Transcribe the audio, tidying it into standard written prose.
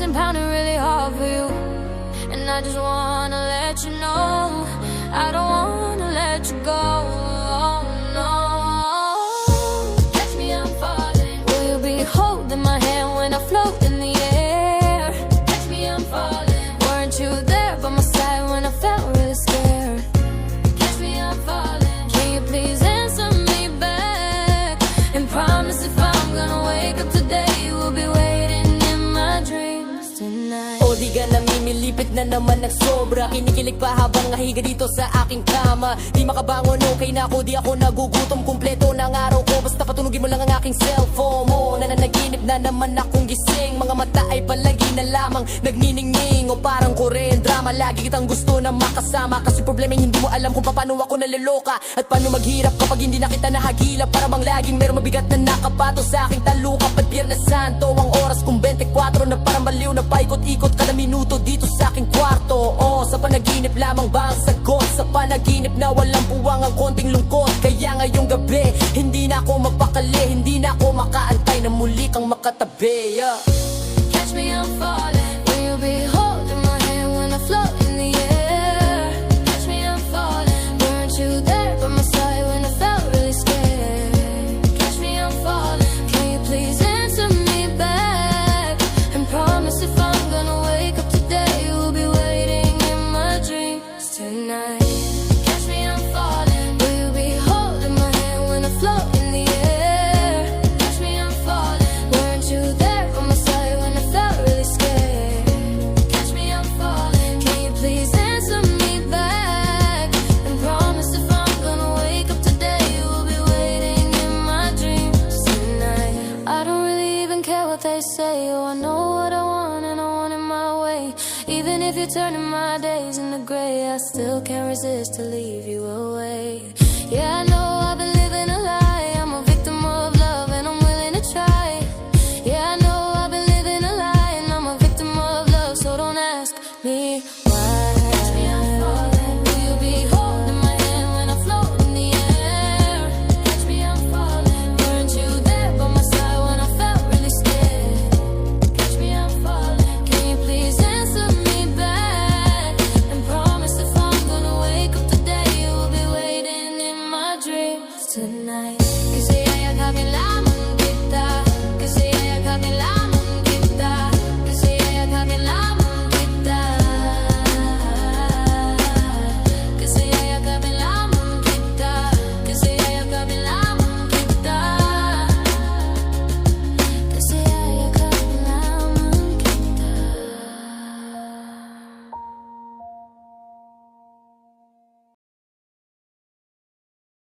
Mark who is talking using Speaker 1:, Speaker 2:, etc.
Speaker 1: been pounding really hard for you, and I just wanna let you know I don't wanna let you go. Oh, no. Catch me, I'm falling. Will you be holding my hand when I float in the air? Catch me, I'm falling. Weren't you there by my side when I felt really scared? Catch me, I'm falling. Can you please answer me back and promise if I'm gonna wake up today you will be waiting in my dreams tonight?
Speaker 2: O di ka namimilipit na naman ng sobra, kinikilig pa habang nahiga dito sa aking kama. Di makabangon, okay na ako, di ako nagugutom. Kumpleto ng araw ko, basta patunugin mo lang ang aking cellphone mo. Nananaginip na naman akong gising, mga mata ay palagi na lamang nagniningning. O parang Korean drama, lagi kitang gusto na makasama. Kasi problema hindi mo alam kung paano ako naliloka at paano maghirap kapag hindi na kita nahagilap. Para bang laging merong mabigat na nakabato sa aking taluka. At Biyernes Santo, ang oras kong 24 na parang baliw na paikot-ikot kada minuto dito sa aking kwarto. Sa panaginip lamang ba ang sagot? Sa panaginip na walang buwang ang konting lungkot. Kaya ngayong gabi, hindi na ako mapakali, hindi na ako makaantay na muli kang makatabi.
Speaker 1: Catch me, I'm falling. Will you be holding my hand when I float in the air? Catch me, I'm falling. Weren't you there by my side when I felt really scared? Catch me, I'm falling. Can you please answer me back and promise if I'm gonna wake up today you will be waiting in my dreams tonight? Catch me, I'm falling. Will you be holding my hand when I float in the air? Catch me, I'm falling. Weren't you there by my side when I felt really scared? Catch me, I'm falling. Can you please answer me back and promise if I'm gonna wake up today you will be waiting in my dreams tonight? I don't really even care what they say. Oh, I know what I want and I want it my way. Even if you're turning my days into gray, I still can't resist to leave you away. Yeah, I know I've been living a lie. I'm a victim of love and I'm willing to try. Yeah, I know I've been living a lie and I'm a victim of love, so don't ask me